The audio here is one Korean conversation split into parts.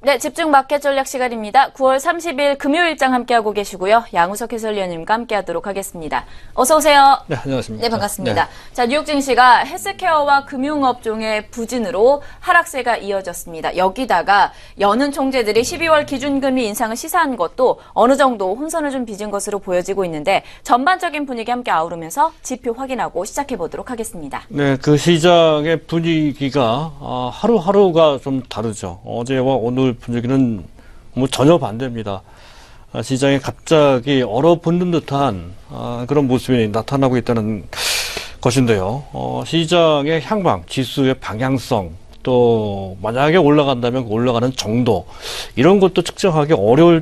네, 집중 마켓 전략 시간입니다. 9월 30일 금요일장 함께하고 계시고요. 양우석 해설위원님과 함께하도록 하겠습니다. 어서 오세요. 네, 안녕하십니까. 네, 반갑습니다. 네. 자, 뉴욕 증시가 헬스케어와 금융업종의 부진으로 하락세가 이어졌습니다. 여기다가 여는 총재들이 12월 기준금리 인상을 시사한 것도 어느 정도 혼선을 좀 빚은 것으로 보여지고 있는데 전반적인 분위기 함께 아우르면서 지표 확인하고 시작해보도록 하겠습니다. 네, 그 시장의 분위기가 하루하루가 좀 다르죠. 어제와 오늘 분위기는 뭐 전혀 반대입니다. 시장이 갑자기 얼어붙는 듯한 그런 모습이 나타나고 있다는 것인데요. 시장의 향방, 지수의 방향성, 또 만약에 올라간다면 그 올라가는 정도 이런 것도 측정하기 어려울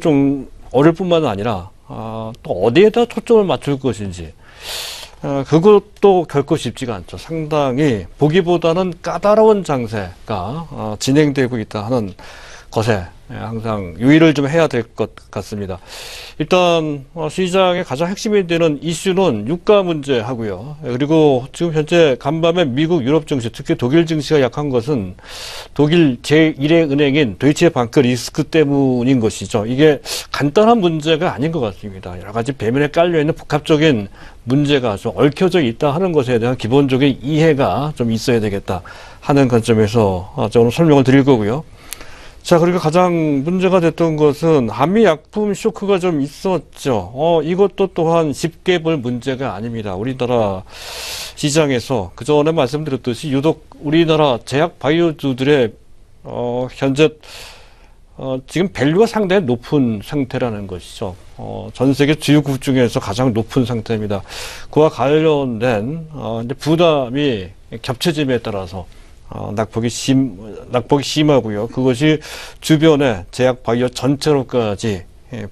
뿐만 아니라 또 어디에다 초점을 맞출 것인지 그것도 결코 쉽지가 않죠. 상당히 보기보다는 까다로운 장세가 진행되고 있다 하는 것에 항상 유의를 좀 해야 될 것 같습니다. 일단 시장의 가장 핵심이 되는 이슈는 유가 문제하고요. 그리고 지금 현재 간밤에 미국, 유럽 증시, 특히 독일 증시가 약한 것은 독일 제1의 은행인 도이치에방크 리스크 때문인 것이죠. 이게 간단한 문제가 아닌 것 같습니다. 여러 가지 배면에 깔려있는 복합적인 문제가 좀 얽혀져 있다 하는 것에 대한 기본적인 이해가 좀 있어야 되겠다 하는 관점에서 저는 설명을 드릴 거고요. 자, 그리고 가장 문제가 됐던 것은 한미 약품 쇼크가 좀 있었죠. 이것도 또한 쉽게 볼 문제가 아닙니다. 우리나라 시장에서 그 전에 말씀드렸듯이 유독 우리나라 제약 바이오주들의 현재 지금 밸류가 상당히 높은 상태라는 것이죠. 전 세계 주요국 중에서 가장 높은 상태입니다. 그와 관련된 이제 부담이 겹쳐짐에 따라서 낙폭이 심하고요. 그것이 주변의 제약 바이오 전체로까지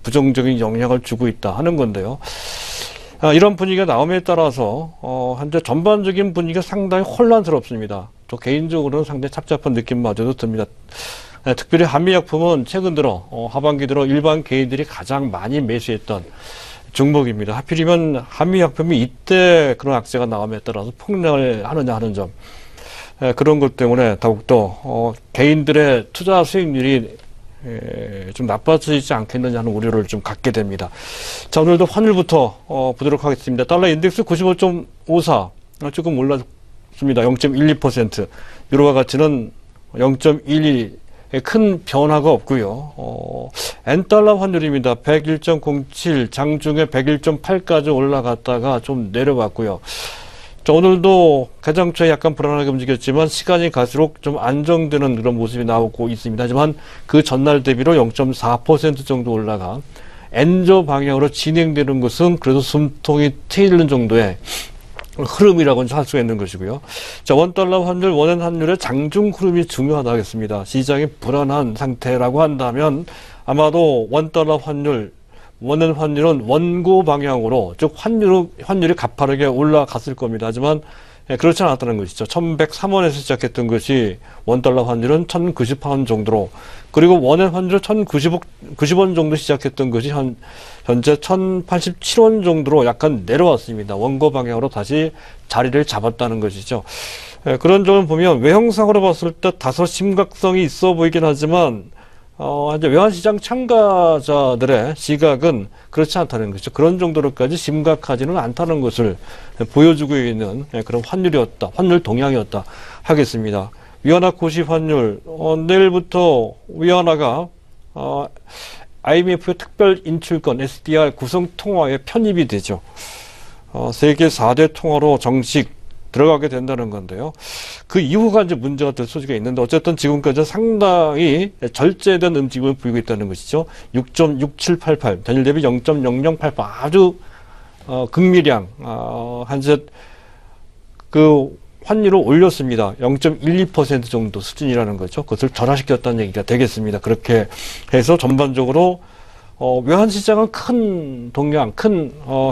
부정적인 영향을 주고 있다 하는 건데요. 이런 분위기가 나옴에 따라서 현재 전반적인 분위기가 상당히 혼란스럽습니다. 저 개인적으로는 상당히 착잡한 느낌마저도 듭니다. 특별히 한미약품은 최근 들어 하반기 들어 일반 개인들이 가장 많이 매수했던 종목입니다. 하필이면 한미약품이 이때 그런 악재가 나옴에 따라서 폭락을 하느냐 하는 점, 그런 것 때문에 더욱더 개인들의 투자 수익률이 좀 나빠지지 않겠느냐 하는 우려를 좀 갖게 됩니다. 자, 오늘도 환율부터 보도록 하겠습니다. 달러 인덱스 95.54 조금 올랐습니다. 0.12%. 유로화 가치는 0.12 큰 변화가 없고요. 엔달러 환율입니다. 101.07 장중에 101.8까지 올라갔다가 좀 내려왔고요. 자, 오늘도 개장 초에 약간 불안하게 움직였지만 시간이 갈수록 좀 안정되는 그런 모습이 나오고 있습니다. 하지만 그 전날 대비로 0.4% 정도 올라가 엔저 방향으로 진행되는 것은 그래도 숨통이 트이는 정도의 흐름이라고는 할 수가 있는 것이고요. 자, 원달러 환율, 원엔 환율의 장중 흐름이 중요하다겠습니다. 시장이 불안한 상태라고 한다면 아마도 원달러 환율, 원엔 환율은 원고 방향으로, 즉 환율이 가파르게 올라갔을 겁니다. 하지만 그렇지 않았다는 것이죠. 1103원에서 시작했던 것이 원달러 환율은 1090원 정도로, 그리고 원엔 환율은 1090원 정도 시작했던 것이 현재 1087원 정도로 약간 내려왔습니다. 원고 방향으로 다시 자리를 잡았다는 것이죠. 그런 점을 보면 외형상으로 봤을 때 다소 심각성이 있어 보이긴 하지만 이제 외환시장 참가자들의 시각은 그렇지 않다는 것이죠. 그런 정도로까지 심각하지는 않다는 것을 보여주고 있는 그런 환율 동향이었다 하겠습니다. 위안화 고시 환율, 내일부터 위안화가 IMF의 특별 인출권 SDR 구성 통화에 편입이 되죠. 세계 4대 통화로 정식 들어가게 된다는 건데요. 그 이후가 이제 문제가 될 소지가 있는데 어쨌든 지금까지 상당히 절제된 움직임을 보이고 있다는 것이죠. 6.6788 단일 대비 0.0088 아주 극미량 한set 그 환율을 올렸습니다. 0.12% 정도 수준이라는 거죠. 그것을 전환시켰다는 얘기가 되겠습니다. 그렇게 해서 전반적으로 외환시장은 큰 동향,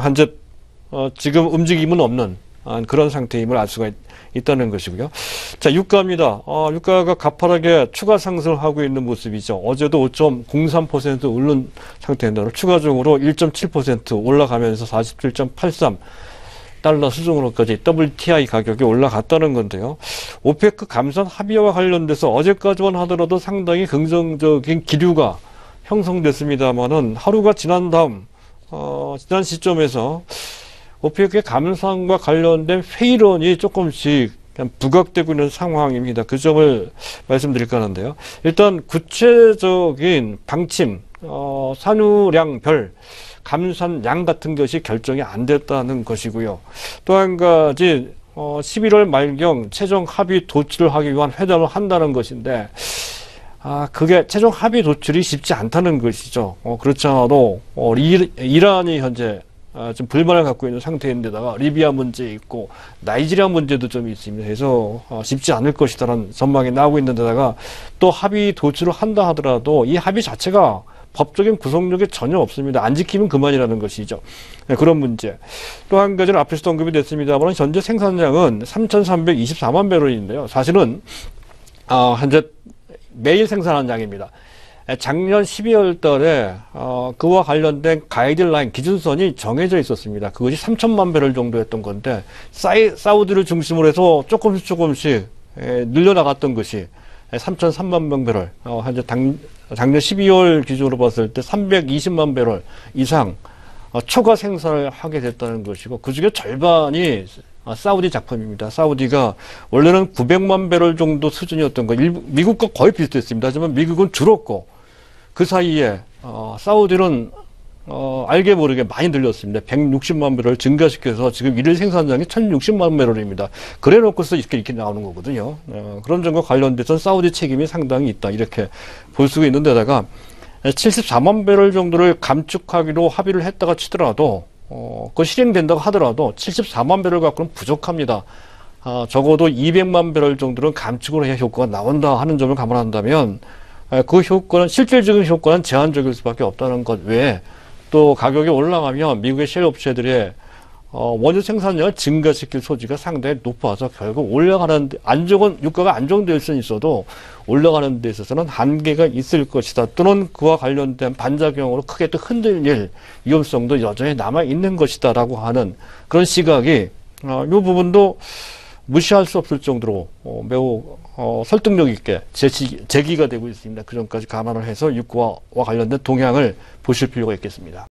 한set 지금 움직임은 없는 그런 상태임을 알 수가 있다는 것이고요. 자, 유가입니다. 유가가 가파르게 추가 상승하고 있는 모습이죠. 어제도 5.03% 오른 상태인데 추가적으로 1.7% 올라가면서 47.83. 달러 수준으로까지 WTI 가격이 올라갔다는 건데요. 오페크 감산 합의와 관련돼서 어제까지만 하더라도 상당히 긍정적인 기류가 형성됐습니다만은 하루가 지난 다음 지난 시점에서 오페크의 감산과 관련된 회의론이 조금씩 부각되고 있는 상황입니다. 그 점을 말씀드릴까 하는데요. 일단 구체적인 방침, 산유량별 감산량 같은 것이 결정이 안 됐다는 것이고요. 또 한 가지 11월 말경 최종 합의 도출을 하기 위한 회담을 한다는 것인데 그게 최종 합의 도출이 쉽지 않다는 것이죠. 그렇지 않아도 이란이 현재 좀 불만을 갖고 있는 상태인데다가 리비아 문제 있고 나이지리아 문제도 좀 있습니다. 그래서 쉽지 않을 것이다라는 전망이 나오고 있는데다가 또 합의 도출을 한다 하더라도 이 합의 자체가 법적인 구속력이 전혀 없습니다. 안 지키면 그만이라는 것이죠. 네, 그런 문제. 또 한 가지는 앞에서도 언급이 됐습니다만 현재 생산량은 3,324만 배럴인데요. 사실은 현재 매일 생산한 양입니다. 작년 12월 달에 그와 관련된 가이드라인 기준선이 정해져 있었습니다. 그것이 3천만 배럴 정도였던 건데 사우디를 중심으로 해서 조금씩 늘려나갔던 것이 3,003만 명배럴 현재 작년 12월 기준으로 봤을 때 320만 배럴 이상 초과 생산을 하게 됐다는 것이고 그중에 절반이 사우디 작품입니다. 사우디가 원래는 900만 배럴 정도 수준이었던 거 미국과 거의 비슷했습니다. 하지만 미국은 줄었고 그 사이에 사우디는 알게 모르게 많이 늘렸습니다. 160만 배럴 증가시켜서 지금 일일 생산량이 1060만 배럴입니다. 그래 놓고서 이렇게 나오는 거거든요. 그런 점과 관련돼서 사우디 책임이 상당히 있다. 이렇게 볼 수가 있는데다가 74만 배럴 정도를 감축하기로 합의를 했다가 치더라도 그거 실행된다고 하더라도 74만 배럴 갖고는 부족합니다. 적어도 200만 배럴 정도는 감축을 해야 효과가 나온다 하는 점을 감안한다면 그 효과는 실질적인 효과는 제한적일 수밖에 없다는 것 외에 또 가격이 올라가면 미국의 셰일 업체들의 원유 생산량을 증가시킬 소지가 상당히 높아서 결국 올라가는데 유가가 안정될 수는 있어도 올라가는 데 있어서는 한계가 있을 것이다. 또는 그와 관련된 반작용으로 크게 또 흔들릴 위험성도 여전히 남아 있는 것이다라고 하는 그런 시각이 이 부분도 무시할 수 없을 정도로 매우 설득력 있게 제기가 되고 있습니다. 그 점까지 감안을 해서 유가와 관련된 동향을 보실 필요가 있겠습니다.